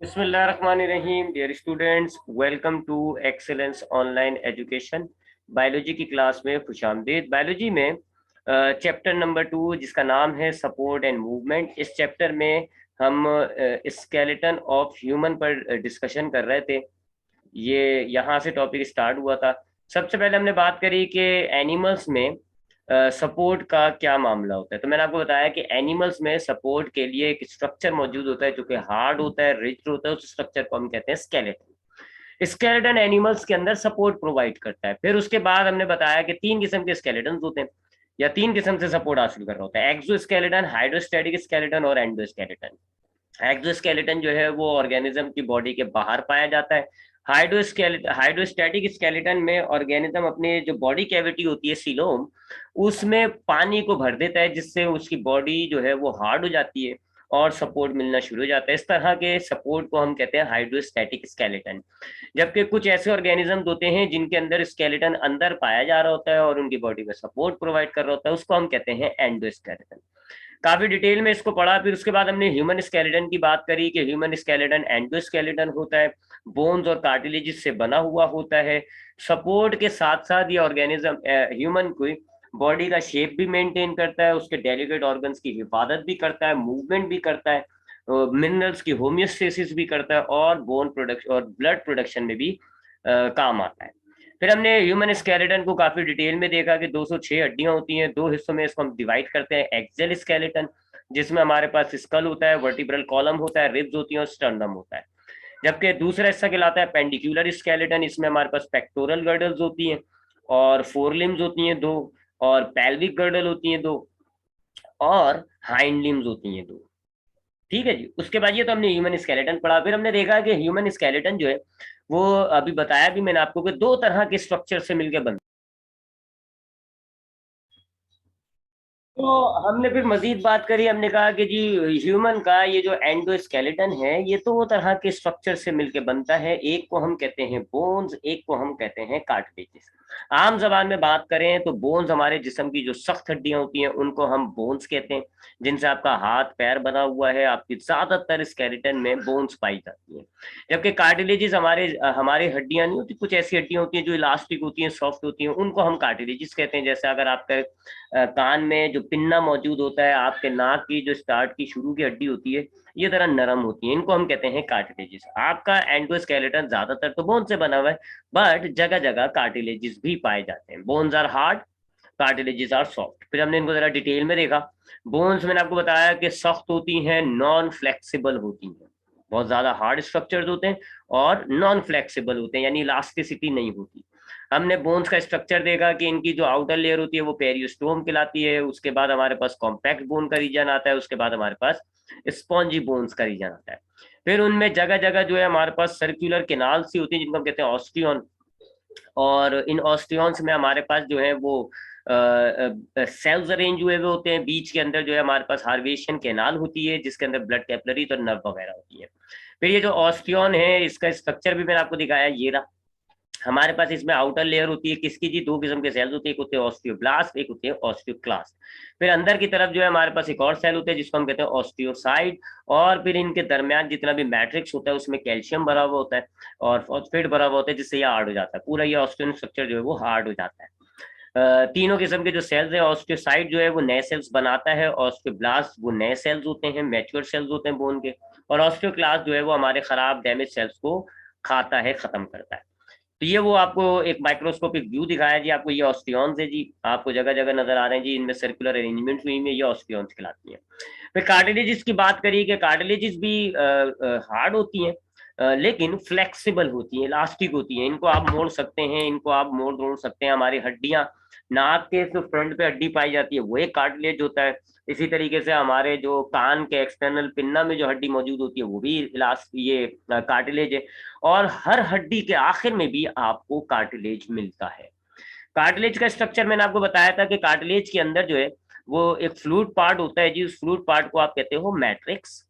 बिस्मिल्लाहिर्रहमानिर्रहीम। Dear students, welcome to excellence online education. Biology की class में खुशामदीद। बायोलॉजी में चैप्टर नंबर 2 जिसका नाम है सपोर्ट एंड मूवमेंट। इस चैप्टर में हम स्केलेटन ऑफ ह्यूमन पर डिस्कशन कर रहे थे। ये यहाँ से टॉपिक स्टार्ट हुआ था। सबसे पहले हमने बात करी कि एनिमल्स में सपोर्ट का क्या मामला होता है। तो मैंने आपको बताया कि एनिमल्स में सपोर्ट के लिए एक स्ट्रक्चर मौजूद होता है जो कि हार्ड होता है, रिच होता है। उस स्ट्रक्चर को हम कहते हैं स्केलेटन। स्केलेटन एनिमल्स के अंदर सपोर्ट प्रोवाइड करता है। फिर उसके बाद हमने बताया कि 3 किस्म के स्केलेटन होते हैं या 3 किस्म से सपोर्ट हासिल कर रहा होता है: एक्सोस्केलेटन, हाइड्रोस्टैटिक स्केलेटन और एंडोस्केलेटन। एक्सोस्केलेटन जो है वो ऑर्गेनिज्म की बॉडी के बाहर पाया जाता है। हाइड्रोस्टैटिक स्केलेटन में ऑर्गेनिज्म अपने जो बॉडी कैविटी होती है सीलोम, उसमें पानी को भर देता है जिससे उसकी बॉडी जो है वो हार्ड हो जाती है और सपोर्ट मिलना शुरू हो जाता है। इस तरह के सपोर्ट को हम कहते हैं हाइड्रोस्टैटिक स्केलेटन। जबकि कुछ ऐसे ऑर्गेनिज्म होते हैं जिनके अंदर स्केलेटन अंदर पाया जा रहा होता है और उनकी बॉडी में सपोर्ट प्रोवाइड कर रहा होता है, उसको हम कहते हैं एंडोस्केलेटन। काफी डिटेल में इसको पढ़ा। फिर उसके बाद हमने ह्यूमन स्केलेटन की बात करी कि ह्यूमन स्केलेटन एंडोस्केलेटन होता है, बोन्स और कार्टिलेजेस से बना हुआ होता है। सपोर्ट के साथ साथ ये ऑर्गेनिज्म ह्यूमन को बॉडी का शेप भी मेंटेन करता है, उसके डेलिकेट ऑर्गन्स की हिफाजत भी करता है, मूवमेंट भी करता है, मिनरल्स की होम्योस्टेसिस भी करता है और बोन प्रोडक्शन और ब्लड प्रोडक्शन में भी काम आता है। फिर हमने ह्यूमन स्केलेटन को काफी डिटेल में देखा कि 206 हड्डियां होती हैं। 2 हिस्सों में इसको हम डिवाइड करते हैं: एक्सेल स्केलेटन, जिसमें हमारे पास स्कल होता है, वर्टिब्रल कॉलम होता है, रिब्स होती हैं और स्टर्नम होता है। जबकि दूसरा हिस्सा कहलाता है पेंडिकुलर स्केलेटन। इसमें हमारे पास पेक्टोरल गर्डल्स होती हैं और फोरलिम्स होती हैं 2, और पेल्विक गर्डल होती हैं 2, और हाइंड लिम्स होती हैं 2। ठीक है जी। उसके बाद ये तो हमने ह्यूमन स्केलेटन पढ़ा। फिर हमने देखा कि ह्यूमन स्केलेटन जो है वो, अभी बताया भी मैंने आपको, कि 2 तरह के स्ट्रक्चर से मिलकर बनता है। तो हमने फिर मजीद बात करी। हमने कहा कि जी ह्यूमन का ये जो एंडोस्केलेटन है ये तो वो तरह के स्ट्रक्चर से मिलके बनता है। एक को हम कहते हैं बोन्स, एक को हम कहते हैं कार्टिलेजेस। आम जबान में बात करें तो बोन्स हमारे जिस्म की जो सख्त हड्डियां होती हैं उनको हम बोन्स कहते हैं, जिनसे आपका हाथ पैर बना हुआ है। आपकी ज्यादातर स्केलेटन में बोन्स पाई जाती हैं। जबकि कार्टिलेजेस हमारे हमारी हड्डियां नहीं होती, कुछ ऐसी हड्डियां होती हैं जो इलास्टिक होती हैं, सॉफ्ट होती हैं, उनको हम कार्टिलेजेस कहते हैं। जैसे अगर आपका कान में जो पिन्ना मौजूद होता है, आपके नाक की जो स्टार्ट की शुरू की हड्डी होती है, ये तरह नरम होती है, इनको हम कहते हैं कार्टिलेजेस। आपका एंडोस्केलेटन ज्यादातर तो बोन से बना हुआ है, बट जगह जगह कार्टिलेजेस भी पाए जाते हैं। Bones are hard, cartilages are soft. फिर हमने इनको जरा डिटेल में देखा। बोन्स मैंने आपको बताया कि सख्त होती हैं, नॉन फ्लेक्सिबल होती हैं, बहुत ज्यादा हार्ड स्ट्रक्चर होते हैं, और नॉन फ्लेक्सिबल होते हैं यानी इलास्टिसिटी नहीं होती। हमने बोन्स का स्ट्रक्चर देखा कि इनकी जो आउटर लेयर होती है वो पेरियोस्टोम कहलाती है। उसके बाद हमारे पास कॉम्पैक्ट बोन का रीजन आता है। उसके बाद हमारे पास स्पॉन्जी बोन्स का रीजन आता है। फिर उनमें जगह जगह जो है हमारे पास सर्कुलर केनाल सी होती है जिनको हम कहते हैं ऑस्टियन। और इन ऑस्टियंस में हमारे पास जो है वो सेल्स अरेंज हुए हुए होते हैं। बीच के अंदर जो है हमारे पास हार्वेशन कैनाल होती है जिसके अंदर ब्लड कैपिलरीज और नर्व वगैरह होती है। फिर ये जो ऑस्टियन है इसका स्ट्रक्चर भी मैंने आपको दिखाया, ये रहा। हमारे पास इसमें आउटर लेयर होती है किसकी जी, 2 किस्म के सेल्स होते हैं, एक होते हैं ऑस्टियोब्लास्ट, एक होते हैं ऑस्टियोक्लास्ट। फिर अंदर की तरफ जो है हमारे पास एक और सेल होते हैं जिसको हम कहते हैं ऑस्टियोसाइड। और फिर इनके दरमियान जितना भी मैट्रिक्स होता है उसमें कैल्शियम भरा हुआ होता है और फॉस्फेट भरा हुआ होता है, जिससे ये हार्ड हो जाता है। पूरा ये ऑस्टियन स्ट्रक्चर जो है वो हार्ड हो जाता है। तीनों किस्म के जो सेल्स है, ऑस्टियोसाइड जो है वो नए सेल्स बनाता है, ऑस्टियोब्लास्ट वो नए सेल्स होते हैं, मैच्योर सेल्स होते हैं बोन के, और ऑस्टियोक्लास्ट जो है वो हमारे खराब डैमेज सेल्स को खाता है, खत्म करता है। तो ये वो आपको एक माइक्रोस्कोपिक व्यू दिखाया जी। आपको ये ऑस्टियंस है जी, आपको जगह जगह नजर आ रहे हैं जी, इनमें सर्कुलर अरेंजमेंट हुई है, ये ऑस्टियंस कहलाती हैं। फिर कार्टिलेजेस की बात करिए कि कार्टिलेजेस भी हार्ड होती हैं, लेकिन फ्लेक्सिबल होती हैं, इलास्टिक होती हैं। इनको आप मोड़ सकते हैं, इनको आप मोड़ सकते हैं। हमारी हड्डियां, नाक के जो फ्रंट पे हड्डी पाई जाती है वो एक कार्टिलेज होता है। इसी तरीके से हमारे जो कान के एक्सटर्नल पिन्ना में जो हड्डी मौजूद होती है वो भी ये कार्टिलेज है। और हर हड्डी के आखिर में भी आपको कार्टिलेज मिलता है। कार्टिलेज का स्ट्रक्चर मैंने आपको बताया था कि कार्टिलेज के अंदर जो है वो एक फ्लूइड पार्ट होता है जी। उस फ्लूइड पार्ट को आप कहते हो मैट्रिक्स,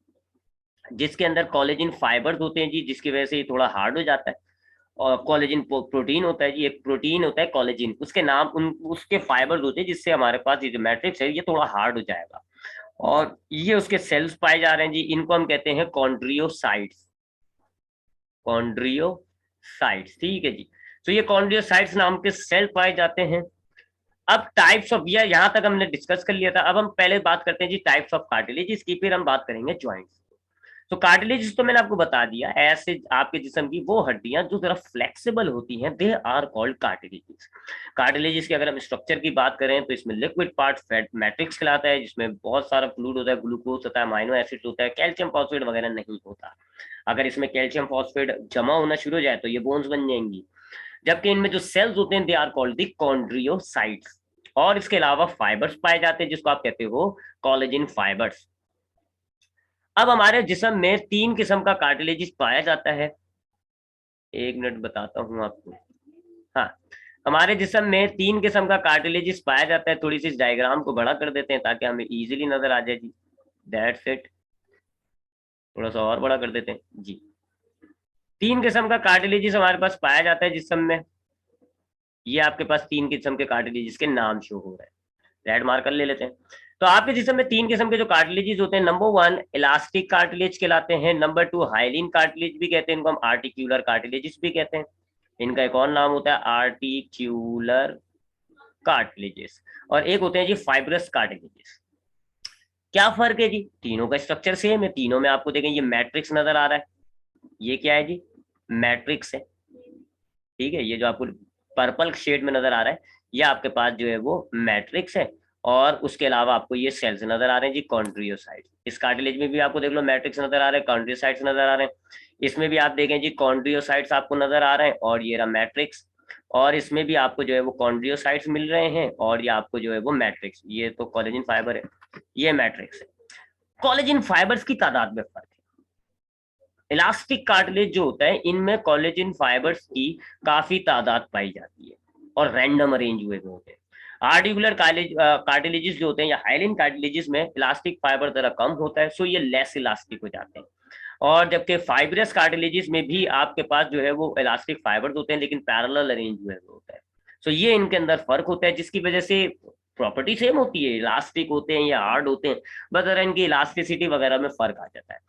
जिसके अंदर कोलेजन फाइबर्स होते हैं जी, जिसकी वजह से ये थोड़ा हार्ड हो जाता है। और कोलेजन प्रोटीन होता है जी, एक प्रोटीन होता है कोलेजन, उसके नाम उन उसके फाइबर्स होते हैं जिससे हमारे पास ये जो मैट्रिक्स है ये थोड़ा हार्ड हो जाएगा। और ये उसके सेल्स पाए जा रहे हैं जी, इनको हम कहते हैं कॉन्ड्रियोसाइट्स। कॉन्ड्रियोसाइट्स, ठीक है जी। तो ये कॉन्ड्रियोसाइट्स नाम के सेल पाए जाते हैं। अब टाइप्स ऑफ, यहां तक हमने डिस्कस कर लिया था। अब हम पहले बात करते हैं जी टाइप्स ऑफ कार्टिलेज की, फिर हम बात करेंगे ज्वाइंट्स। तो कार्टिलेज तो मैंने आपको बता दिया, ऐसे आपके जिस्म की वो हड्डियां जो जरा फ्लेक्सिबल होती हैं, they are called cartilages. Cartilages की अगर हम स्ट्रक्चर की बात करें तो इसमें लिक्विड पार्ट फैट मैट्रिक्स कहलाता है, जिसमें बहुत सारा फ्लूइड होता है, ग्लूकोज होता है, अमाइनो एसिड होता है, कैल्शियम फॉस्फेट वगैरह नहीं होता। अगर इसमें कैल्शियम फॉस्फेट जमा होना शुरू हो जाए तो ये बोन्स बन जाएंगी। जबकि इनमें जो सेल्स होते हैं दे आर कॉल्ड द कॉन्ड्रियोसाइट्स। और इसके अलावा फाइबर्स पाए जाते हैं जिसको आप कहते हो कोलेजन फाइबर्स। अब हमारे जिस्म में 3 किस्म का कार्टिलेजिस पाया जाता है। 1 मिनट बताता हूं आपको। हाँ, हमारे जिस्म में 3 किस्म का कार्टिलेजिस पाया जाता है। थोड़ी सी इस डायग्राम को बड़ा कर देते हैं ताकि हमें इजीली नजर आ जाए जी। That's it. थोड़ा सा और बड़ा कर देते हैं जी। 3 किस्म का कार्टिलेजिस हमारे पास पाया जाता है जिस्म में। ये आपके पास 3 किस्म के कार्टिलेजिस के नाम शो हो रहे हैं, रेड मार्कर ले लेते हैं। तो आपके जिस्म में 3 किस्म के जो कार्टिलेजेस होते हैं, नंबर 1 इलास्टिक कार्टिलेज कहलाते हैं, नंबर 2 हाइलिन कार्टिलेज भी कहते हैं, इनको हम आर्टिक्यूलर कार्टिलेजेस भी कहते हैं। इनका एक और नाम होता है आर्टिक्यूलर कार्टिलेजेस। और एक होते हैं जी फाइब्रस कार्टिलेजेस। क्या फर्क है जी? तीनों का स्ट्रक्चर सेम है, तीनों में आपको देखें ये मैट्रिक्स नजर आ रहा है। ये क्या है जी? मैट्रिक्स है, ठीक है। ये जो आपको पर्पल शेड में नजर आ रहा है, ये आपके पास जो है वो मैट्रिक्स है। और उसके अलावा आपको ये सेल्स नजर आ रहे हैं जी, कॉन्ड्रियोसाइट। इस कार्टिलेज में भी आपको देख लो मैट्रिक्स नजर आ रहे हैं, कॉन्ड्रियोसाइट्स नजर आ रहे हैं। इसमें भी आप देखें जी कॉन्ड्रियोसाइट्स आपको नजर आ रहे हैं, और ये रहा मैट्रिक्स। और इसमें भी आपको जो है वो कॉन्ड्रियोसाइट्स मिल रहे हैं, और ये आपको जो है वो मैट्रिक्स। ये तो कोलेजन फाइबर है, ये मैट्रिक्स है। कोलेजन फाइबर्स की तादाद में फर्क है। इलास्टिक कार्टिलेज जो होता है इनमें कोलेजन फाइबर्स की काफी तादाद पाई जाती है और रैंडम अरेंज हुए होते हैं। आर्टिकुलर कार्टिलेजेस जो होते हैं या हाइलिन कार्टिलेजेस में इलास्टिक फाइबर जरा कम होता है, सो ये लेस इलास्टिक हो जाते हैं। और जबकि फाइब्रस कार्टिलेजेस में भी आपके पास जो है वो इलास्टिक फाइबर्स होते हैं लेकिन पैरेलल अरेंज हुए होता है। सो ये इनके अंदर फर्क होता है, जिसकी वजह से प्रॉपर्टी सेम होती है, इलास्टिक होते हैं या हार्ड होते हैं, बस जरा इनकी इलास्टिसिटी वगैरह में फर्क आ जाता है।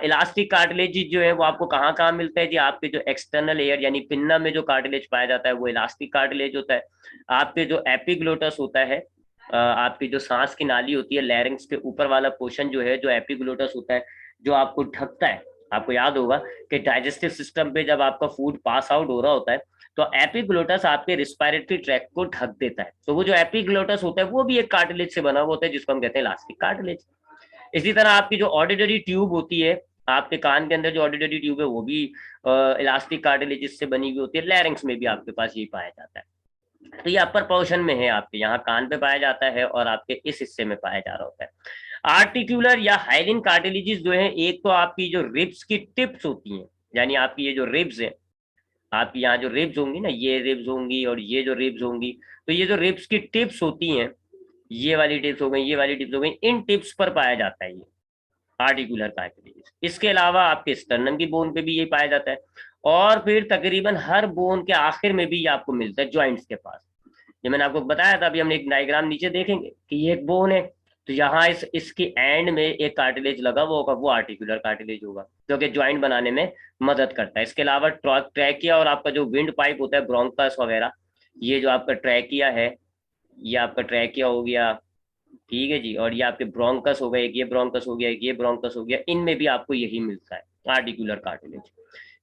इलास्टिक कार्टिलेज जो है वो आपको कहाँ कहाँ मिलता है जी? आपके जो एक्सटर्नल एयर यानी पिन्ना में जो कार्टिलेज पाया जाता है वो इलास्टिक कार्टिलेज होता है। आपके जो एपिग्लोटस होता है, आपकी जो सांस की नाली होती है, लैरिंक्स के ऊपर वाला पोर्शन जो है, जो एपिग्लोटस होता है, जो आपको ढकता है। आपको याद होगा कि डाइजेस्टिव सिस्टम पे जब आपका फूड पास आउट हो रहा होता है तो एपिग्लोटस आपके रिस्पायरेटरी ट्रैक को ढक देता है। तो वो जो एपिग्लोटस होता है वो भी एक कार्टिलेज से बना हुआ होता है, जिसको हम कहते हैं इलास्टिक कार्टिलेज। इसी तरह आपकी जो ऑडिटरी ट्यूब होती है, आपके कान के अंदर जो ऑडिटरी ट्यूब है वो भी इलास्टिक कार्टिलेज से बनी हुई होती है। लैरिंक्स में भी आपके पास ये पाया जाता है। तो ये अपर पोर्शन में है, आपके यहाँ कान पे पाया जाता है और आपके इस हिस्से में पाया जा रहा होता है। आर्टिक्यूलर या हाइलिन कार्टिलेजेस जो है, एक तो आपकी जो रिब्स की टिप्स होती हैं, यानी आपकी ये जो रिब्स है, आपकी यहाँ जो रिब्स होंगी ना, ये रिब्स होंगी और ये जो रिब्स होंगी, तो ये जो रिब्स की टिप्स होती हैं, ये वाली टिप्स हो गई, ये वाली टिप्स हो गई, इन टिप्स पर पाया जाता है ये आर्टिकुलर कार्टिलेज। इसके अलावा आपके स्टर्नम की बोन पे भी ये पाया जाता है। और फिर तकरीबन हर बोन के आखिर में भी ये आपको मिलता है ज्वाइंट्स के पास। ये मैंने आपको बताया था, अभी हमने एक डायग्राम नीचे देखेंगे कि ये एक बोन है, तो यहाँ इसके एंड में एक कार्टिलेज लगा हुआ होगा, वो आर्टिकुलर कार्टिलेज होगा जो कि ज्वाइंट बनाने में मदद करता है। इसके अलावा ट्रैकिया और आपका जो विंड पाइप होता है, ब्रोंकस वगैरह, ये जो आपका ट्रैकिया है, ये आपका ट्रैकिया हो गया, ठीक है जी। और ये आपके ब्रोंकस हो गए, एक ये ब्रोंकस हो गया, एक ये ब्रोंकस हो गया, इनमें भी आपको यही मिलता है आर्टिकुलर कार्टिलेज।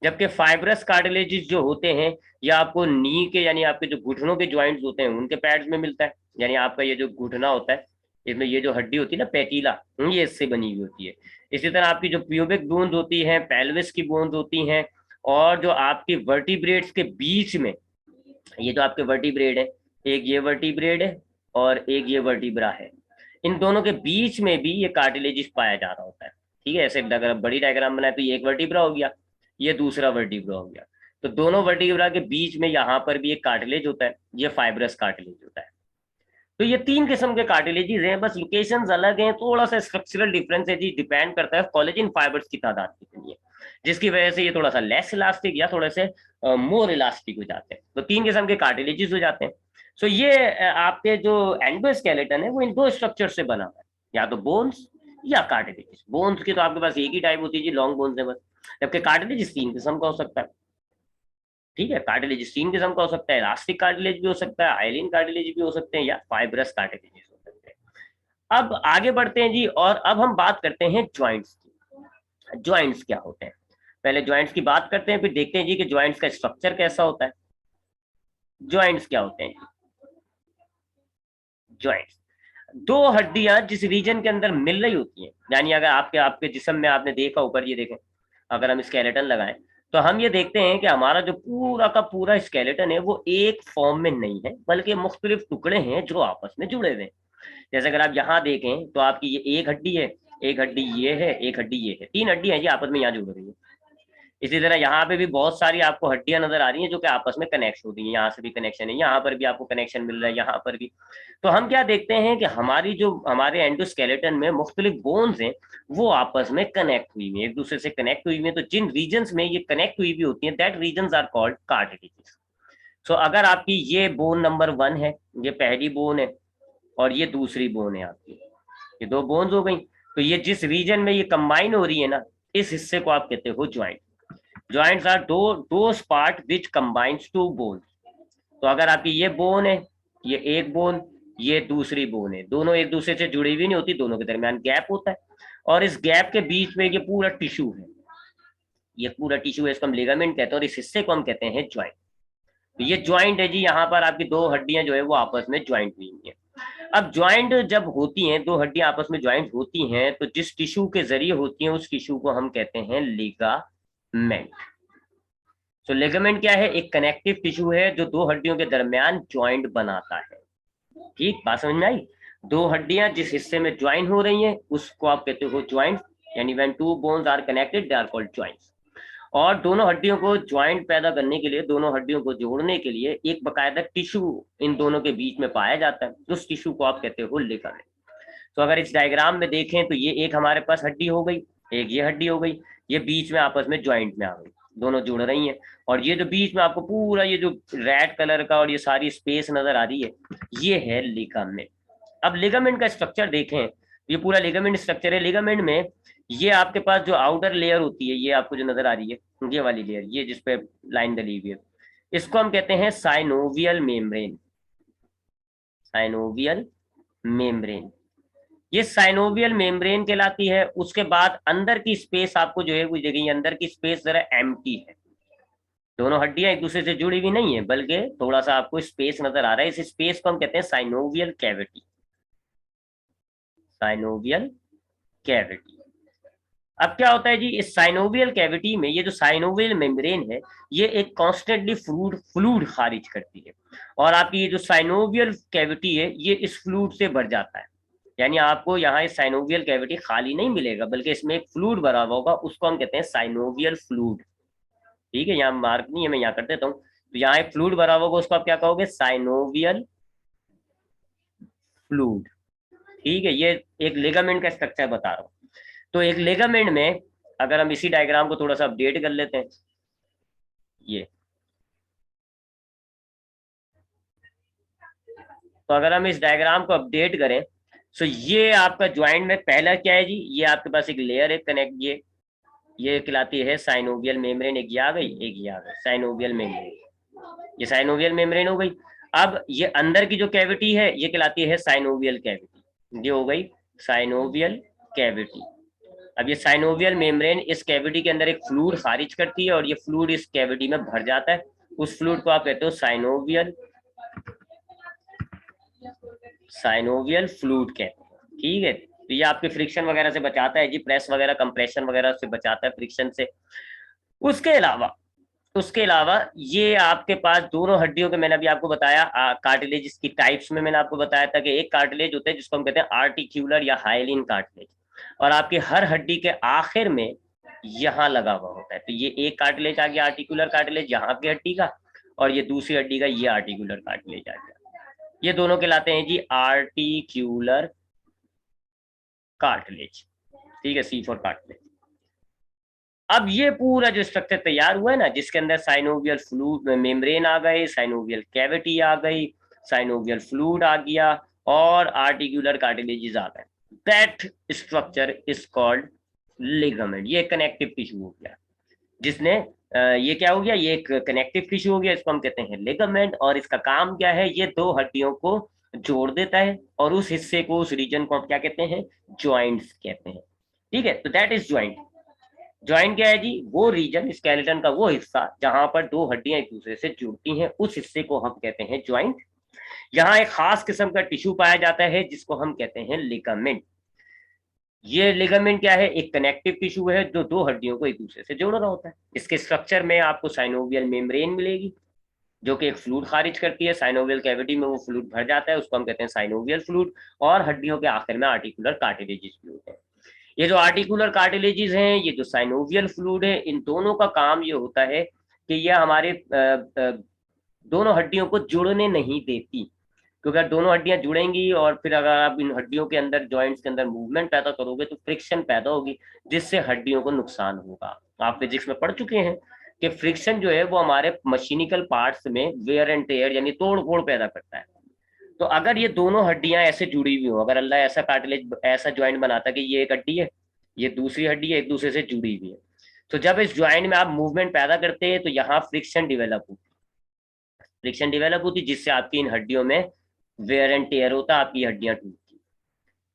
जबकि फाइब्रस कार्टिलेजेस जो होते हैं, या आपको नी के यानी आपके जो घुटनों के ज्वाइंट्स होते हैं उनके पैड्स में मिलता है। यानी आपका ये जो घुटना होता है, इसमें ये जो हड्डी होती है ना पैटिला, ये इससे बनी हुई होती है। इसी तरह आपकी जो प्यूबिक बोन्स होती हैं, पेल्विस की बोन्स होती हैं, और जो आपकी वर्टिब्रेट्स के बीच में, ये जो आपके वर्टिब्रेट है, एक ये वर्टिब्रेट है और एक ये वर्टिब्रा है, इन दोनों के बीच में भी ये कार्टिलेजिस पाया जा रहा होता है। ठीक है, ऐसे अगर बड़ी डायग्राम बनाए तो ये एक वर्टिब्रा हो गया, ये दूसरा वर्टिब्रा हो गया, तो दोनों वर्टिब्रा के बीच में यहाँ पर भी एक कार्टिलेज होता है, ये फाइब्रस कार्टिलेज होता है। तो ये 3 किस्म के कार्टिलेजेस हैं, बस लोकेशंस अलग हैं, थोड़ा सा स्ट्रक्चरल डिफरेंस है जी, डिपेंड करता है कोलेजन फाइबर्स की तादाद कितनी है, जिसकी वजह से ये थोड़ा सा लेस इलास्टिक या थोड़े से मोर इलास्टिक हो जाते हैं। तो 3 किस्म के कार्टिलेजेस हो जाते हैं। सो ये आपके जो एंडोस्केलेटन है वो इन 2 स्ट्रक्चर से बना हुआ है, या तो बोन्स या कार्टिलेजेस। बोन्स की तो आपके पास एक ही टाइप होती है जी, लॉन्ग बोन्स है बस, जबकि कार्टिलेजेस 3 किस्म का हो सकता है। ठीक है, कार्टिलेज 3 किस्म का हो सकता है, इलास्टिक कार्टिलेज भी हो सकता है, आयलिन कार्टिलेज भी हो सकते हैं, या फाइब्रस कार्टिलेज हो सकते हैं। अब आगे बढ़ते हैं जी, और अब हम बात करते हैं ज्वाइंट्स की। ज्वाइंट्स क्या होते हैं, पहले ज्वाइंट्स की बात करते हैं, फिर देखते हैं जी कि ज्वाइंट्स का स्ट्रक्चर कैसा होता है। ज्वाइंट्स क्या होते हैं? ज्वाइंट्स दो हड्डियां जिस रीजन के अंदर मिल रही होती हैं, यानी अगर आपके आपके जिस्म में आपने देखा, ऊपर ये देखें, अगर हम स्केलेटन लगाएं तो हम ये देखते हैं कि हमारा जो पूरा का पूरा स्केलेटन है वो एक फॉर्म में नहीं है, बल्कि मुख्तलिफ टुकड़े हैं जो आपस में जुड़े हुए हैं। जैसे अगर आप यहाँ देखें तो आपकी ये एक हड्डी है, एक हड्डी ये है, एक हड्डी ये है, 3 हड्डियां हैं जी आपस में यहाँ जुड़ रही है। इसी तरह यहाँ पे भी बहुत सारी आपको हड्डियां नजर आ रही हैं जो कि आपस में कनेक्ट हो रही हैं, यहाँ से भी कनेक्शन है, यहाँ पर भी आपको कनेक्शन मिल रहा है, यहाँ पर भी। तो हम क्या देखते हैं कि हमारी जो हमारे एंडोस्केलेटन में मुख्तलिफ बोन्स हैं वो आपस में कनेक्ट हुई हुई है, एक दूसरे से कनेक्ट हुई हुई है। तो जिन रीजन में ये कनेक्ट हुई हुई होती है, that region are called cartilages. So अगर आपकी ये बोन नंबर 1 है, ये पहली बोन है, और ये दूसरी बोन है आपकी, ये 2 बोन्स हो गई, तो ये जिस रीजन में ये कंबाइन हो रही है ना, इस हिस्से को आप कहते हो joint. Joints are those part which combines two bone. तो अगर आपकी ये बोन है, ये एक बोन, ये दूसरी बोन है, दोनों एक दूसरे से जुड़ी हुई नहीं होती, दोनों के दरमियान गैप होता है, और इस गैप के बीच में ये पूरा टिश्यू है, ये पूरा टिश्यू है, इसको हम लिगामेंट कहते हैं, और इस हिस्से को हम कहते हैं ज्वाइंट। तो ये ज्वाइंट है जी, यहाँ पर आपकी 2 हड्डियां जो है वो आपस में ज्वाइंट हुई हैं। अब ज्वाइंट जब होती हैं, 2 हड्डियां आपस में ज्वाइंट होती हैं, तो जिस टिश्यू के जरिए होती हैं उस टिश्यू को हम कहते हैं लिगामेंट। तो लिगामेंट क्या है? एक कनेक्टिव टिश्यू है जो 2 हड्डियों के दरमियान ज्वाइंट बनाता है। ठीक, बात समझ में आई? 2 हड्डियां जिस हिस्से में ज्वाइन हो रही हैं उसको आप कहते हो ज्वाइंट, यानी when two bones are connected they are called joints. और दोनों हड्डियों को ज्वाइंट पैदा करने के लिए, दोनों हड्डियों को जोड़ने के लिए एक बकायदा टिश्यू इन दोनों के बीच में पाया जाता है, उस टिश्यू को आप कहते हो लिगामेंट। तो अगर इस डायग्राम में देखें तो ये एक हमारे पास हड्डी हो गई, एक ये हड्डी हो गई, ये बीच में आपस में ज्वाइंट में आ गई, दोनों जुड़ रही हैं। और ये जो बीच में आपको पूरा ये जो रेड कलर का और ये सारी स्पेस नजर आ रही है, ये है लिगामेंट। अब लिगामेंट का स्ट्रक्चर देखें, ये पूरा लिगामेंट स्ट्रक्चर है। लिगामेंट में ये आपके पास जो आउटर लेयर होती है, ये आपको जो नजर आ रही है, ये वाली लेयर, ये जिसपे लाइन डली हुई है, इसको हम कहते हैं साइनोवियल मेम्ब्रेन। साइनोवियल मेम्ब्रेन, ये साइनोवियल मेम्ब्रेन कहलाती है। उसके बाद अंदर की स्पेस आपको जो है वो जगह, अंदर की स्पेस जरा एम्प्टी है, दोनों हड्डियां एक दूसरे से जुड़ी हुई नहीं है, बल्कि थोड़ा सा आपको स्पेस नजर आ रहा है, इस स्पेस को हम कहते हैं साइनोवियल कैविटी। Synovial cavity. अब क्या होता है जी, इस साइनोवियल कैविटी में ये जो साइनोवियल मेम्ब्रेन है, ये एक कॉन्स्टेंटली फ्लूड खारिज करती है, और आपकी ये जो साइनोवियल कैविटी है ये इस फ्लूड से भर जाता है। यानी आपको यहाँ इस साइनोवियल कैविटी खाली नहीं मिलेगा, बल्कि इसमें एक फ्लूड भरा हुआ होगा, उसको हम कहते हैं साइनोवियल फ्लूड। ठीक है, यहाँ मार्क नहीं है, मैं यहाँ कर देता हूँ। तो यहाँ एक फ्लूड भरा हुआ होगा, उसको आप क्या कहोगे? Synovial fluid. ठीक है, ये एक लिगामेंट का स्ट्रक्चर बता रहा हूँ। तो एक लिगामेंट में, अगर हम इसी डायग्राम को थोड़ा सा अपडेट कर लेते हैं, ये, तो अगर हम इस डायग्राम को अपडेट करें, तो ये आपका ज्वाइंट में पहला क्या है जी, ये आपके पास एक लेयर है कनेक्ट, ये कहलाती है साइनोवियल मेम्ब्रेन। एक ये आ गई, एक ये आ गई, साइनोवियल मेम्ब्रेन, ये साइनोवियल मेम्ब्रेन हो गई। अब ये अंदर की जो कैविटी है ये कहलाती है साइनोवियल कैविटी, ये हो गई साइनोवियल कैविटी। अब ये साइनोवियल मेम्ब्रेन इस कैविटी के अंदर एक फ्लूड खारिज करती है, और ये फ्लूड इस कैविटी में भर जाता है, उस फ्लूड को आप कहते हो साइनोवियल फ्लूड कहते हैं। ठीक है, तो ये आपके फ्रिक्शन वगैरह से बचाता है जी, प्रेस वगैरह, कंप्रेशन वगैरह से बचाता है, फ्रिक्शन से। उसके अलावा, ये आपके पास दोनों हड्डियों के, मैंने अभी आपको बताया कार्टिलेज की टाइप्स में, मैंने आपको बताया था कि एक कार्टिलेज होता है जिसको हम कहते हैं आर्टिक्यूलर या हाइलिन कार्टिलेज, और आपकी हर हड्डी के आखिर में यहाँ लगा हुआ होता है। तो ये एक कार्टिलेज आ गया, आर्टिकुलर कार्टिलेज यहाँ की हड्डी का, और ये दूसरी हड्डी का ये आर्टिकुलर कार्टिलेज आ गया। ये दोनों कहलाते हैं जी आर्टिक्यूलर कार्टिलेज। ठीक है, सी फॉर कार्टिलेज। अब ये पूरा जो स्ट्रक्चर तैयार हुआ है ना, जिसके अंदर साइनोवियल फ्लूड मेम्ब्रेन आ गए, साइनोवियल कैविटी आ गई, साइनोवियल फ्लूड आ गया, और आर्टिकुलर कार्टिलेजेस आ गए, that structure is called ligament. ये कनेक्टिव टिश्यू हो गया, जिसने ये क्या हो गया, ये एक कनेक्टिव टिश्यू हो गया, इसको हम कहते हैं लिगामेंट। और इसका काम क्या है, ये दो हड्डियों को जोड़ देता है और उस हिस्से को, उस रीजन को हम क्या कहते हैं, जॉइंट्स कहते हैं। ठीक है, तो दैट इज ज्वाइंट। ज्वाइंट क्या है जी, वो रीजन स्केलेटन का वो हिस्सा जहां पर दो हड्डियां एक दूसरे से जुड़ती हैं, उस हिस्से को हम कहते हैं ज्वाइंट। यहाँ एक खास किस्म का टिश्यू पाया जाता है जिसको हम कहते हैं लिगामेंट। ये लिगामेंट क्या है, एक कनेक्टिव टिश्यू है जो दो हड्डियों को एक दूसरे से जोड़ रहा होता है। इसके स्ट्रक्चर में आपको साइनोवियल मेम्ब्रेन मिलेगी, जो कि एक फ्लूइड खारिज करती है। साइनोवियल कैविटी में वो फ्लूइड भर जाता है, उसको हम कहते हैं साइनोवियल फ्लूइड। और हड्डियों के आखिर में आर्टिकुलर कार्टिलेजेस भी होते हैं। ये जो आर्टिकुलर कार्टिलेजेस हैं, ये जो साइनोवियल फ्लूइड है, इन दोनों का काम ये होता है कि यह हमारे दोनों हड्डियों को जुड़ने नहीं देती। क्योंकि अगर दोनों हड्डियां जुड़ेंगी और फिर अगर आप इन हड्डियों के अंदर, जॉइंट्स के अंदर मूवमेंट पैदा करोगे तो फ्रिक्शन पैदा होगी, जिससे हड्डियों को नुकसान होगा। आप फिजिक्स में पढ़ चुके हैं कि फ्रिक्शन जो है वो हमारे मशीनिकल पार्ट्स में वेयर एंड टेयर यानी तोड़ फोड़ पैदा करता है। तो अगर ये दोनों हड्डियां ऐसे जुड़ी हुई हो, अगर अल्लाह ऐसा कार्टिलेज, ऐसा ज्वाइंट बनाता कि ये एक हड्डी है, ये दूसरी हड्डी है, एक दूसरे से जुड़ी हुई है, तो जब इस ज्वाइंट में आप मूवमेंट पैदा करते हैं तो यहाँ फ्रिक्शन डेवलप होती है। फ्रिक्शन डेवलप होती जिससे आपकी इन हड्डियों में वेयर एंड टेयर होता, आपकी हड्डियां टूटती।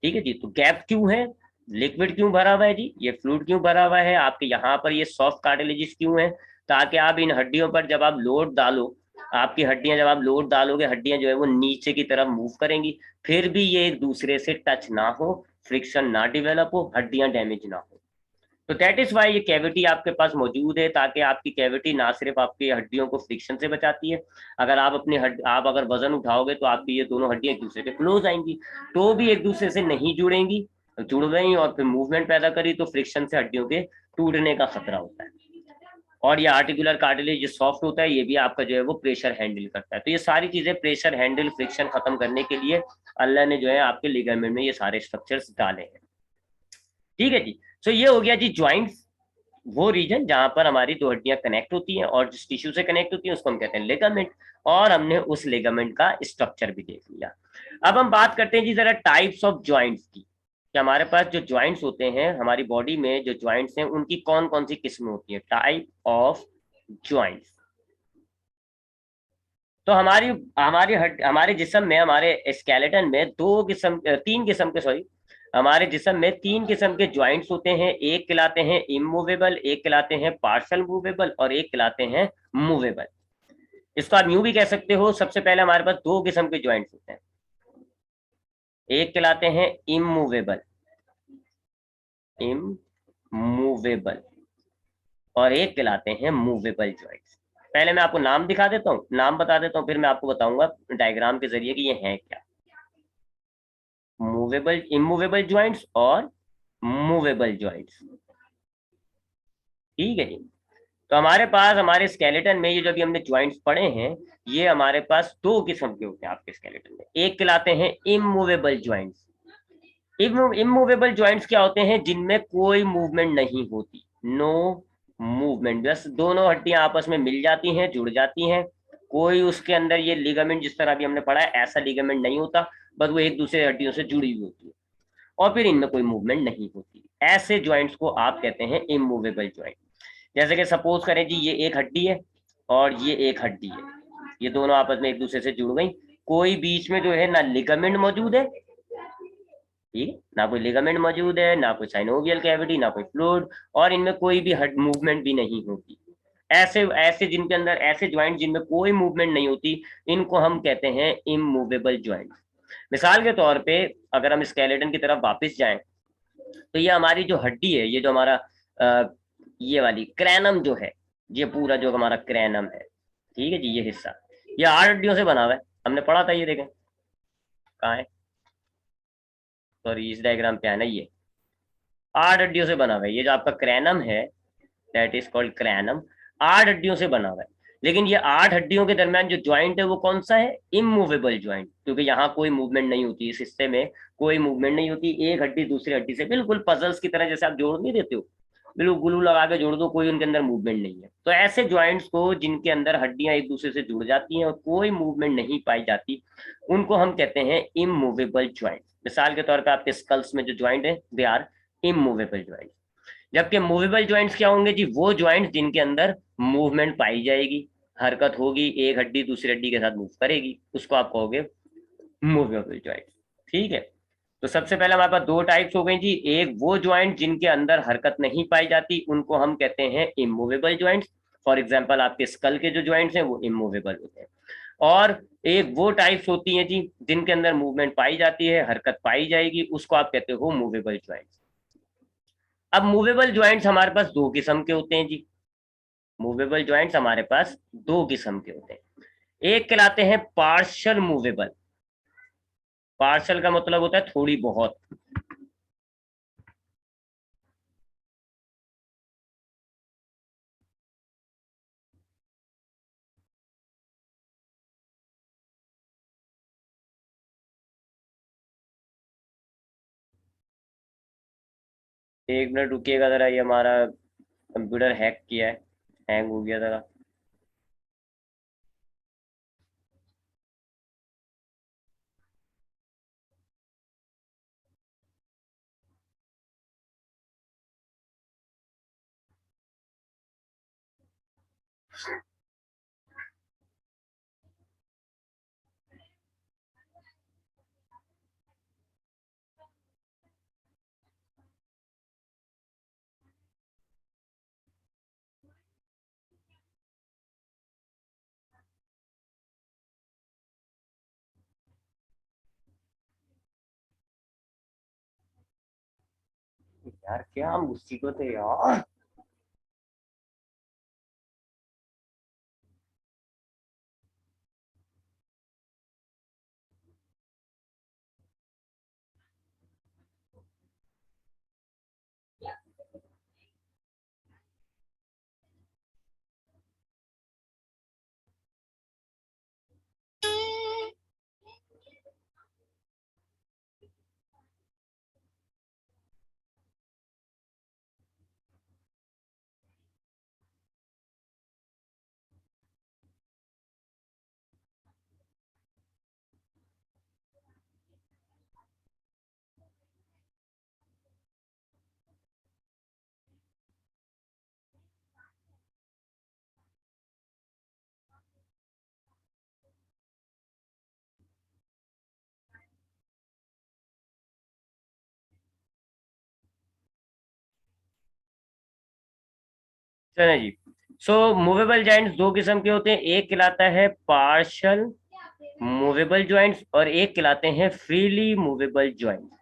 ठीक है जी, तो गैप क्यों है, लिक्विड क्यों भरा हुआ है जी, ये फ्लूइड क्यों भरा हुआ है, आपके यहाँ पर ये सॉफ्ट कार्टिलेजेस क्यों है, ताकि आप इन हड्डियों पर जब आप लोड डालो, आपकी हड्डियां जब आप लोड डालोगे, हड्डियां जो है वो नीचे की तरफ मूव करेंगी, फिर भी ये एक दूसरे से टच ना हो, फ्रिक्शन ना डेवलप हो, हड्डियां डैमेज ना हो। तो दैट इज वाई ये कैविटी आपके पास मौजूद है, ताकि आपकी कैविटी ना सिर्फ आपकी हड्डियों को फ्रिक्शन से बचाती है, अगर आप अपनी आप अगर वजन उठाओगे तो आपकी ये दोनों हड्डियां एक दूसरे के क्लोज आएंगी, तो भी एक दूसरे से नहीं जुड़ेंगी, जुड़ गई और फिर मूवमेंट पैदा करी तो फ्रिक्शन से हड्डियों के टूटने का खतरा होता है। और ये आर्टिकुलर कार्टिलेज जो सॉफ्ट होता है, ये भी आपका जो है वो प्रेशर हैंडल करता है। तो ये सारी चीजें प्रेशर हैंडल, फ्रिक्शन खत्म करने के लिए अल्लाह ने जो है आपके लिगामेंट में ये सारे स्ट्रक्चर्स डाले हैं। ठीक है जी, तो ये हो गया जी ज्वाइंट्स, वो रीजन जहां पर हमारी दो हड्डियां कनेक्ट होती हैं और जिस टिश्यू से कनेक्ट होती है उसको हम कहते हैं लिगामेंट। और हमने उस लिगामेंट का स्ट्रक्चर भी देख लिया। अब हम बात करते हैं जी जरा टाइप्स ऑफ ज्वाइंट्स की, कि हमारे पास जो ज्वाइंट्स होते हैं, हमारी बॉडी में जो ज्वाइंट्स हैं उनकी कौन कौन सी किस्में होती है, टाइप ऑफ ज्वाइंट्स। तो हमारे जिस्म में, हमारे स्केलेटन में तीन किस्म के, सॉरी, हमारे जिस्म में तीन किस्म के ज्वाइंट्स होते हैं। एक कहलाते हैं इमूवेबल, एक कहलाते हैं पार्शल मूवेबल और एक कहलाते हैं मूवेबल। इसको आप यूं भी कह सकते हो, सबसे पहले हमारे पास दो किस्म के ज्वाइंट्स होते हैं, एक कहलाते हैं इमूवेबल, इमूवेबल, और एक कहलाते हैं मूवेबल ज्वाइंट्स। पहले मैं आपको नाम दिखा देता हूँ, नाम बता देता हूँ, फिर मैं आपको बताऊंगा डायग्राम के जरिए कि ये है क्या। मूवेबल, इमूवेबल ज्वाइंट्स और मूवेबल ज्वाइंट्स। ठीक है जी, तो हमारे पास हमारे स्केलेटन में ये जो भी हमने ज्वाइंट्स पढ़े हैं, ये हमारे पास दो किस्म के होते हैं आपके स्केलेटन में। एक कहलाते हैं इमूवेबल ज्वाइंट्स। इमूवेबल ज्वाइंट्स क्या होते हैं, जिनमें कोई मूवमेंट नहीं होती, नो मूवमेंट, बस दोनों हड्डियां आपस में मिल जाती हैं, जुड़ जाती हैं, कोई उसके अंदर ये लिगामेंट जिस तरह अभी हमने पढ़ा है ऐसा लिगामेंट नहीं होता, बस वो एक दूसरे हड्डियों से जुड़ी हुई होती है और फिर इनमें कोई मूवमेंट नहीं होती। ऐसे ज्वाइंट्स को आप कहते हैं इमूवेबल ज्वाइंट। जैसे कि सपोज करें जी, ये एक हड्डी है और ये एक हड्डी है, ये दोनों आपस में एक दूसरे से जुड़ गई, कोई बीच में जो है ना लिगामेंट मौजूद है, ठीक है, ना कोई लिगामेंट मौजूद है, ना कोई साइनोवियल कैविटी, ना कोई फ्लूइड, और इनमें कोई भी हड मूवमेंट भी नहीं होती। ऐसे ऐसे जिनके अंदर, ऐसे ज्वाइंट जिनमें कोई मूवमेंट नहीं होती, इनको हम कहते हैं इमूवेबल ज्वाइंट। मिसाल के तौर पे अगर हम स्केलेटन की तरफ वापस जाएं, तो ये हमारी जो हड्डी है, ये जो हमारा ये वाली क्रैनम जो है, ये पूरा जो हमारा क्रैनम है, ठीक है जी, ये हिस्सा, ये 8 हड्डियों से बना हुआ है, हमने पढ़ा था, ये देखें कहाँ है, सॉरी इस डायग्राम पे है ना, ये 8 हड्डियों से बना हुआ है। ये जो आपका क्रैनम है, दैट इज कॉल्ड क्रैनम, 8 हड्डियों से बना हुआ है। लेकिन ये 8 हड्डियों के दरमियान जो ज्वाइंट है वो कौन सा है, इमूवेबल ज्वाइंट, क्योंकि यहाँ कोई मूवमेंट नहीं होती, इस हिस्से में कोई मूवमेंट नहीं होती। एक हड्डी दूसरी हड्डी से बिल्कुल पजल्स की तरह, जैसे आप जोड़ नहीं देते हो, बिल्कुल ग्लू लगा के जोड़ दो, कोई उनके अंदर मूवमेंट नहीं है। तो ऐसे ज्वाइंट्स को जिनके अंदर हड्डियां एक दूसरे से जुड़ जाती हैं और कोई मूवमेंट नहीं पाई जाती, उनको हम कहते हैं इमूवेबल ज्वाइंट। मिसाल के तौर पे आपके स्कल्स में जो ज्वाइंट है दे आर इमूवेबल ज्वाइंट। जबकि मूवेबल ज्वाइंट्स क्या होंगे जी, वो ज्वाइंट्स जिनके अंदर मूवमेंट पाई जाएगी, हरकत होगी, एक हड्डी दूसरी हड्डी के साथ मूव करेगी, उसको आप कहोगे मूवेबल ज्वाइंट। ठीक है, तो सबसे पहले हमारे पास दो टाइप्स हो गई जी, एक वो ज्वाइंट जिनके अंदर हरकत नहीं पाई जाती, उनको हम कहते हैं इमूवेबल ज्वाइंट्स। फॉर एग्जांपल आपके स्कल के जो ज्वाइंट्स हैं वो इमूवेबल होते हैं। और एक वो टाइप्स होती हैं जी जिनके अंदर मूवमेंट पाई जाती है, हरकत पाई जाएगी, उसको आप कहते हो मूवेबल ज्वाइंट्स। अब मूवेबल ज्वाइंट्स हमारे पास दो किस्म के होते हैं जी, मूवेबल ज्वाइंट्स हमारे पास दो किस्म के होते हैं। एक कहलाते हैं पार्शियल मूवेबल। पार्शियल का मतलब होता है थोड़ी बहुत। एक मिनट रुकिएगा जरा, ये हमारा कंप्यूटर हैक किया है, हैंग हो गया जरा। यार क्या मुसीबत है यार। चलो जी, सो मूवेबल जॉइंट्स दो किस्म के होते हैं, एक कहलाता है पार्शियल मूवेबल जॉइंट्स और एक कहलाते हैं फ्रीली मूवेबल जॉइंट्स।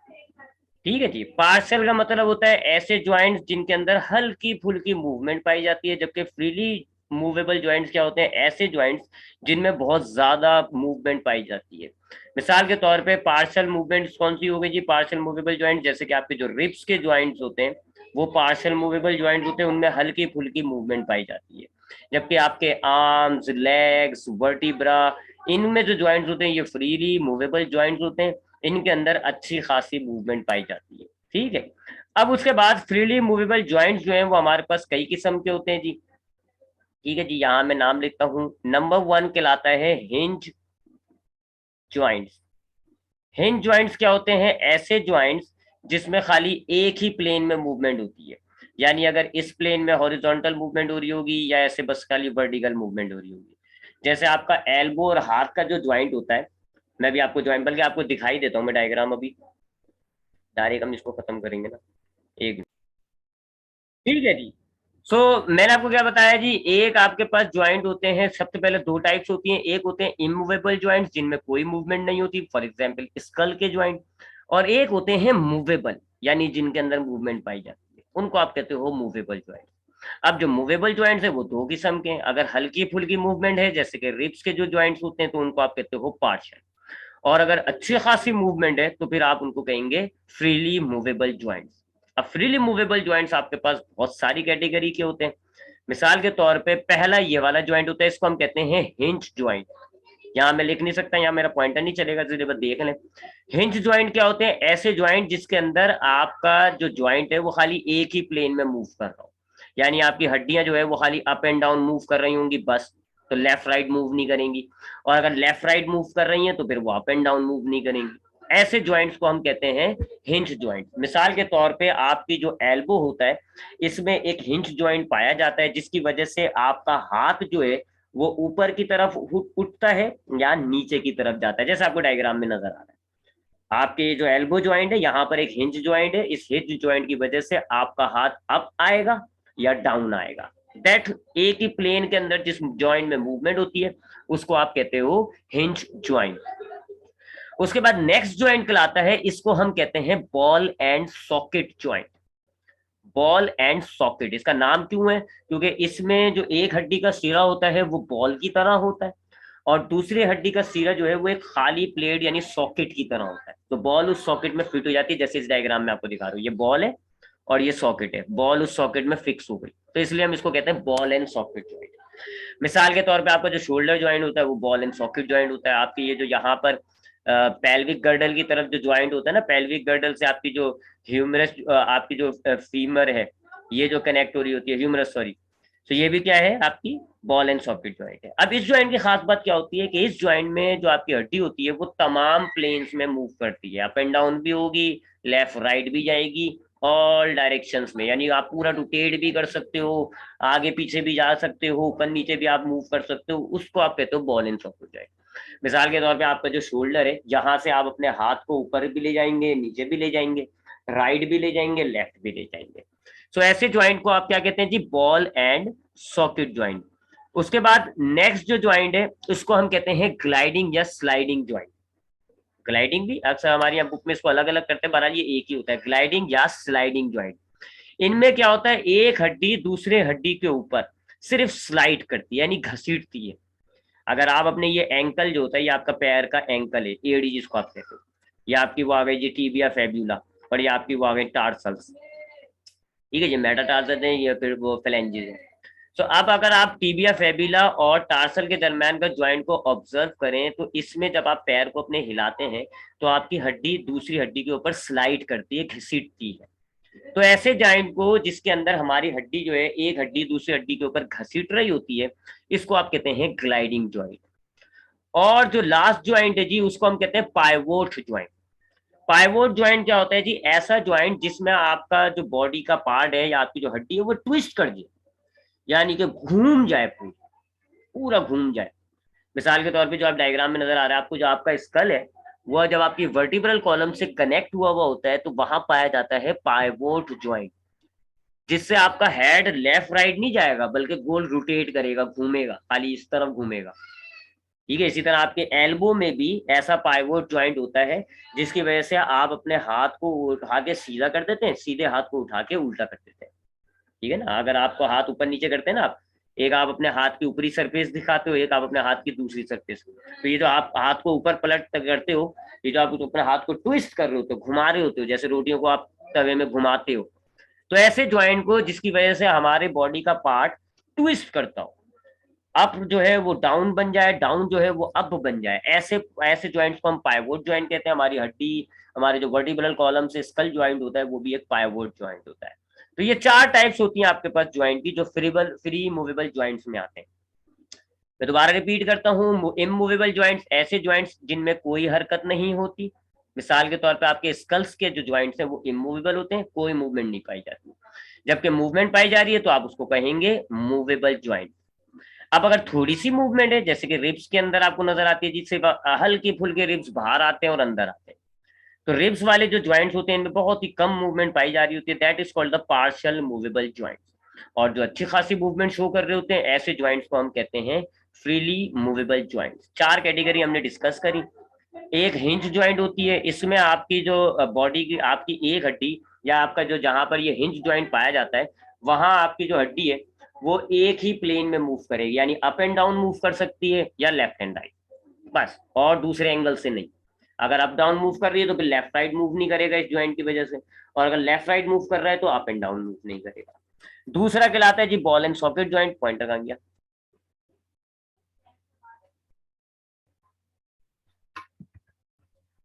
ठीक है जी, पार्शियल का मतलब होता है ऐसे ज्वाइंट्स जिनके अंदर हल्की फुल्की मूवमेंट पाई जाती है, जबकि फ्रीली मूवेबल ज्वाइंट्स क्या होते हैं, ऐसे ज्वाइंट्स जिनमें बहुत ज्यादा मूवमेंट पाई जाती है। मिसाल के तौर पे पार्शियल मूवमेंट्स कौन सी हो गई जी, पार्शियल मूवेबल ज्वाइंट जैसे कि आपके जो रिब्स के ज्वाइंट्स होते हैं वो पार्शियल मूवेबल ज्वाइंट्स होते हैं, उनमें हल्की फुल्की मूवमेंट पाई जाती है। जबकि आपके आर्म्स, लेग्स, वर्टिब्रा, इनमें जो ज्वाइंट्स होते हैं ये फ्रीली मूवेबल ज्वाइंट्स होते हैं, इनके अंदर अच्छी खासी मूवमेंट पाई जाती है। ठीक है, अब उसके बाद फ्रीली मूवेबल ज्वाइंट्स जो हैं वो हमारे पास कई किस्म के होते हैं जी। ठीक है जी, यहाँ मैं नाम लिखता हूँ। नंबर वन कहलाता है हिंज ज्वाइंट्स। हिंज ज्वाइंट्स क्या होते हैं, ऐसे ज्वाइंट्स जिसमें खाली एक ही प्लेन में मूवमेंट होती है, यानी अगर इस प्लेन में हॉरिजॉन्टल मूवमेंट हो रही होगी या ऐसे बस खाली वर्टिकल मूवमेंट हो रही होगी। जैसे आपका एल्बो और हाथ का जो ज्वाइंट होता है, मैं भी आपको ज्वाइंट बल्कि आपको दिखाई देता हूँ मैं डायग्राम अभी, डायरेक्ट हम इसको खत्म करेंगे ना, एक। ठीक है जी, सो मैंने आपको क्या बताया जी, एक आपके पास ज्वाइंट होते हैं, सबसे पहले दो टाइप्स होती हैं, एक होते हैं इमूवेबल ज्वाइंट्स जिनमें कोई मूवमेंट नहीं होती, फॉर एग्जांपल स्कल के ज्वाइंट, और एक होते हैं मूवेबल यानी जिनके अंदर मूवमेंट पाई जाती है, उनको आप कहते हो मूवेबल ज्वाइंट। अब जो मूवेबल ज्वाइंट्स है वो दो किस्म के हैं, अगर हल्की फुल्की मूवमेंट है जैसे कि रिब्स के जो ज्वाइंट्स होते हैं तो उनको आप कहते हो पार्शियल, और अगर अच्छी खासी मूवमेंट है तो फिर आप उनको कहेंगे फ्रीली मूवेबल ज्वाइंट्स। अब फ्रीली मूवेबल ज्वाइंट्स आपके पास बहुत सारी कैटेगरी के होते हैं। मिसाल के तौर पे पहला ये वाला ज्वाइंट होता है, इसको हम कहते हैं हिंज ज्वाइंट। यहाँ मैं लिख नहीं सकता, यहाँ मेरा पॉइंटर नहीं चलेगा, तो बस देख लें। हिंज ज्वाइंट क्या होते हैं, ऐसे ज्वाइंट जिसके अंदर आपका जो ज्वाइंट है वो खाली एक ही प्लेन में मूव कर रहा हो, यानी आपकी हड्डियां जो है वो खाली अप एंड डाउन मूव कर रही होंगी बस, तो लेफ्ट राइट मूव नहीं करेंगी, और अगर लेफ्ट राइट मूव कर रही हैं तो फिर वो अप एंड डाउन मूव नहीं करेंगी। ऐसे ज्वाइंट्स को हम कहते हैं हिंज ज्वाइंट। मिसाल के तौर पे आपकी जो एल्बो होता है, इसमें एक हिंज ज्वाइंट पाया जाता है, जिसकी वजह से आपका हाथ जो है वो ऊपर की तरफ उठता है या नीचे की तरफ जाता है, जैसे आपको डायग्राम में नजर आ रहा है। आपके जो एल्बो ज्वाइंट है, यहाँ पर एक हिंज ज्वाइंट है, इस हिंज ज्वाइंट की वजह से आपका हाथ अप आएगा या डाउन आएगा। दैट एक ही प्लेन के अंदर जिस ज्वाइंट में मूवमेंट होती है उसको आप कहते हो हिंज ज्वाइंट। उसके बाद नेक्स्ट ज्वाइंट कहलाता है, इसको हम कहते हैं ball and socket joint. Ball and socket, इसका नाम क्यों है? क्योंकि इसमें जो एक हड्डी का सिरा होता है वो बॉल की तरह होता है, और दूसरी हड्डी का सिरा जो है वो एक खाली प्लेट यानी सॉकेट की तरह होता है। तो बॉल उस सॉकेट में फिट हो जाती है, जैसे इस डायग्राम में आपको दिखा रहा हूँ, ये बॉल है और ये सॉकेट है, बॉल उस सॉकेट में फिक्स हो गई, तो इसलिए हम इसको कहते हैं बॉल एंड सॉकेट ज्वाइंट। मिसाल के तौर पे आपका जो शोल्डर ज्वाइंट होता है वो बॉल एंड सॉकेट ज्वाइंट होता है। आपकी ये जो यहाँ पर पेल्विक गर्डल की तरफ जो ज्वाइंट होता है ना, पेल्विक गर्डल से आपकी जो ह्यूमरस, आपकी जो फीमर है, ये जो कनेक्ट हो रही होती है, ह्यूमरस सॉरी, तो ये भी क्या है, आपकी बॉल एंड सॉकेट ज्वाइंट है। अब इस ज्वाइंट की खास बात क्या होती है कि इस ज्वाइंट में जो आपकी हड्डी होती है वो तमाम प्लेन्स में मूव करती है, अप एंड डाउन भी होगी, लेफ्ट राइट भी जाएगी, ऑल डायरेक्शंस में, यानी आप पूरा रोटेट भी कर सकते हो, आगे पीछे भी जा सकते हो, ऊपर नीचे भी आप मूव कर सकते हो, उसको आप कहते हो बॉल एंड सॉकेट ज्वाइंट। मिसाल के तौर पे आपका जो शोल्डर है, यहाँ से आप अपने हाथ को ऊपर भी ले जाएंगे, नीचे भी ले जाएंगे, राइट भी ले जाएंगे, लेफ्ट भी ले जाएंगे। सो ऐसे ज्वाइंट को आप क्या कहते हैं जी, बॉल एंड सॉकेट ज्वाइंट। उसके बाद नेक्स्ट जो ज्वाइंट है उसको हम कहते हैं ग्लाइडिंग या स्लाइडिंग ज्वाइंट। ग्लाइडिंग भी अक्सर हमारे यहाँ बुक में इसको अलग अलग करते हैं, बहरहाल ये एक ही होता है, ग्लाइडिंग या स्लाइडिंग ज्वाइंट। इनमें क्या होता है, एक हड्डी दूसरे हड्डी के ऊपर सिर्फ स्लाइड करती है यानी घसीटती है। अगर आप अपने ये एंकल जो होता है, ये आपका पैर का एंकल है, एडी जिसको आप कहते हो, ये आपकी वो आ गई जी टीबिया फेब्यूला, और ये आपकी वो आ गई टार्सल्स, ठीक है, ये मेटाटार्सल है, ये फिर वो फ्लैंजेस है। तो अब अगर आप टीबिया फेबिला और टार्सल के दरमियान का ज्वाइंट को ऑब्जर्व करें, तो इसमें जब आप पैर को अपने हिलाते हैं तो आपकी हड्डी दूसरी हड्डी के ऊपर स्लाइड करती है, घसीटती है। तो ऐसे ज्वाइंट को जिसके अंदर हमारी हड्डी जो है एक हड्डी दूसरी हड्डी के ऊपर घसीट रही होती है, इसको आप कहते हैं ग्लाइडिंग ज्वाइंट। और जो लास्ट ज्वाइंट है जी, उसको हम कहते हैं पाइवोट ज्वाइंट। पाइवोट ज्वाइंट क्या होता है जी, ऐसा ज्वाइंट जिसमें आपका जो बॉडी का पार्ट है या आपकी जो हड्डी है वो ट्विस्ट कर जाए, यानी कि घूम जाए, पूरा घूम जाए। मिसाल के तौर पे जो आप डायग्राम में नजर आ रहा है आपको, जो आपका स्कल है वो जब आपकी वर्टिब्रल कॉलम से कनेक्ट हुआ हुआ होता है तो वहां पाया जाता है पाइवोट ज्वाइंट, जिससे आपका हेड लेफ्ट राइट नहीं जाएगा बल्कि गोल रोटेट करेगा, घूमेगा, खाली इस तरफ घूमेगा, ठीक है। इसी तरह आपके एल्बो में भी ऐसा पाइवोट ज्वाइंट होता है, जिसकी वजह से आप अपने हाथ को उठा के सीधा कर देते हैं, सीधे हाथ को उठा के उल्टा कर देते हैं, ठीक है ना। अगर आपको हाथ ऊपर नीचे करते हैं ना आप, एक आप अपने हाथ की ऊपरी सरफेस दिखाते हो, एक आप अपने हाथ की दूसरी सरफेस, तो ये जो आप हाथ को ऊपर पलट करते हो, ये जो आप अपने हाथ को ट्विस्ट कर रहे होते हो, घुमा रहे होते हो, जैसे रोटियों को आप तवे में घुमाते हो, तो ऐसे ज्वाइंट को जिसकी वजह से हमारे बॉडी का पार्ट ट्विस्ट करता हो, अप जो है वो डाउन बन जाए, डाउन जो है वो अप बन जाए, ऐसे ऐसे ज्वाइंट्स को हम पाइवोट ज्वाइंट कहते हैं। हमारी हड्डी, हमारे जो वर्टिब्रल कॉलम से स्कल ज्वाइंट होता है वो भी एक पाइवोट ज्वाइंट होता है। तो ये चार टाइप्स होती हैं आपके पास ज्वाइंट की, जो फ्री मूवेबल ज्वाइंट्स में आते हैं। मैं दोबारा रिपीट करता हूँ, इमूवेबल ज्वाइंट्स ऐसे ज्वाइंट्स जिनमें कोई हरकत नहीं होती। मिसाल के तौर पे आपके स्कल्स के जो ज्वाइंट्स हैं वो इमूवेबल होते हैं, कोई मूवमेंट नहीं पाई जाती। जबकि मूवमेंट पाई जा रही है तो आप उसको कहेंगे मूवेबल ज्वाइंट। अब अगर थोड़ी सी मूवमेंट है, जैसे कि रिब्स के अंदर आपको नजर आती है, जिससे हल्की फुल्के रिब्स बाहर आते हैं और अंदर आते हैं, तो रिब्स वाले जो ज्वाइंट्स होते हैं इनमें बहुत ही कम मूवमेंट पाई जा रही होती है, that is called the partial movable joints. और जो अच्छी खासी मूवमेंट शो कर रहे होते हैं ऐसे ज्वाइंट्स को हम कहते हैं फ्रीली मूवेबल ज्वाइंट्स। चार कैटेगरी हमने डिस्कस करी। एक हिंज ज्वाइंट होती है, इसमें आपकी जो बॉडी की आपकी एक हड्डी या आपका जो जहां पर ये हिंज ज्वाइंट पाया जाता है, वहां आपकी जो हड्डी है वो एक ही प्लेन में मूव करेगी, यानी अप एंड डाउन मूव कर सकती है या लेफ्ट एंड राइट, बस, और दूसरे एंगल से नहीं। अगर अप डाउन मूव कर रही है तो फिर लेफ्ट राइट मूव नहीं करेगा इस ज्वाइंट की वजह से, और अगर लेफ्ट राइट मूव कर रहा है तो अप एंड डाउन मूव नहीं करेगा। दूसरा कहलाता है जी ball and socket joint. Pointer कहां गया?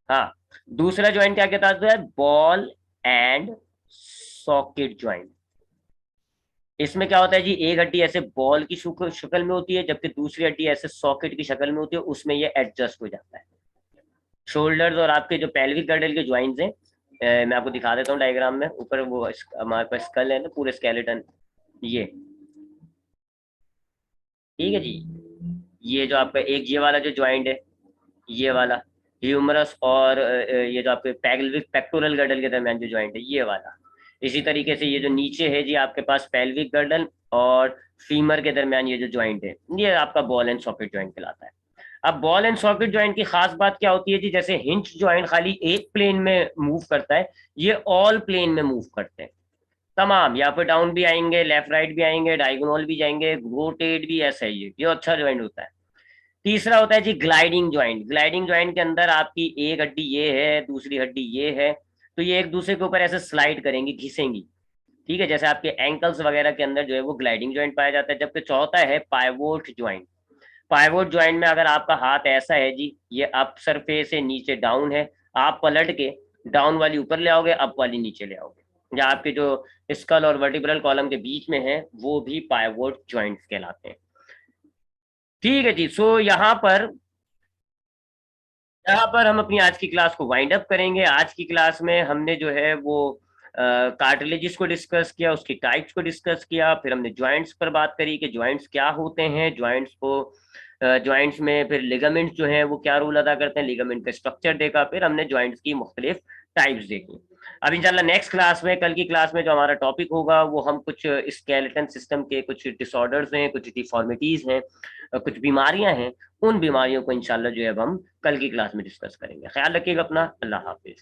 हाँ, दूसरा ज्वाइंट क्या कहता है, बॉल एंड सॉकेट ज्वाइंट। इसमें क्या होता है जी, एक हड्डी ऐसे बॉल की शक्ल में होती है, जबकि दूसरी हड्डी ऐसे सॉकेट की शक्ल में होती है, उसमें ये एडजस्ट हो जाता है, शोल्डर्स और आपके जो पेल्विक गर्डल के ज्वाइंट्स हैं, मैं आपको दिखा देता हूँ डायग्राम में। ऊपर वो हमारे पास स्कल है ना, पूरे स्केलेटन, ये ठीक है जी। ये जो आपका एक ये वाला जो ज्वाइंट है, ये वाला ह्यूमरस और ये जो आपके पेल्विक पेक्टोरल गर्डल के दरमियान जो ज्वाइंट है, ये वाला। इसी तरीके से ये जो नीचे है जी आपके पास पेल्विक गर्डल और फीमर के दरमियान ये जो ज्वाइंट है, ये आपका बॉल एंड सॉकेट ज्वाइंट कहलाता है। अब बॉल एंड सॉकेट ज्वाइंट की खास बात क्या होती है जी, जैसे हिंज ज्वाइंट खाली एक प्लेन में मूव करता है, ये ऑल प्लेन में मूव करते हैं तमाम। यहाँ पे डाउन भी आएंगे, लेफ्ट राइट भी आएंगे, डायगोनल भी जाएंगे, रोटेट भी, ऐसा ही है, ये अच्छा ज्वाइंट होता है। तीसरा होता है जी ग्लाइडिंग ज्वाइंट। ग्लाइडिंग ज्वाइंट के अंदर आपकी एक हड्डी ये है, दूसरी हड्डी ये है, तो ये एक दूसरे के ऊपर ऐसे स्लाइड करेंगी, घिसेंगी, ठीक है। जैसे आपके एंकल्स वगैरह के अंदर जो है वो ग्लाइडिंग ज्वाइंट पाया जाता है। जबकि चौथा है पाइवोट ज्वाइंट। पाइवोट ज्वाइंट में अगर आपका हाथ ऐसा है जी, ये अप सरफेस है, नीचे डाउन है, आप पलट के डाउन वाली ऊपर ले आओगे, अप वाली नीचे ले आओगे, या आपके जो स्कल और वर्टिब्रल कॉलम के बीच में है, वो भी पाइवोट ज्वाइंट्स कहलाते हैं। ठीक है जी। सो यहाँ पर हम अपनी आज की क्लास को वाइंड अप करेंगे। आज की क्लास में हमने जो है वो कार्टिलेजिस को डिस्कस किया, उसकी टाइप्स को डिस्कस किया, फिर हमने जॉइंट्स पर बात करी कि जॉइंट्स क्या होते हैं, जॉइंट्स में फिर लिगामेंट्स जो हैं वो क्या रोल अदा करते हैं, लिगामेंट का स्ट्रक्चर देखा, फिर हमने जॉइंट्स की मुख्तलिफ टाइप्स देखी। अब इंशाल्लाह नेक्स्ट क्लास में, कल की क्लास में जो हमारा टॉपिक होगा वो हम कुछ स्केलेटन सिस्टम के कुछ डिसऑर्डर्स हैं, कुछ डिफॉर्मिटीज हैं, कुछ बीमारियां हैं, उन बीमारियों को इंशाल्लाह जो है अब हम कल की क्लास में डिस्कस करेंगे। ख्याल रखिएगा अपना। अल्लाह हाफिज।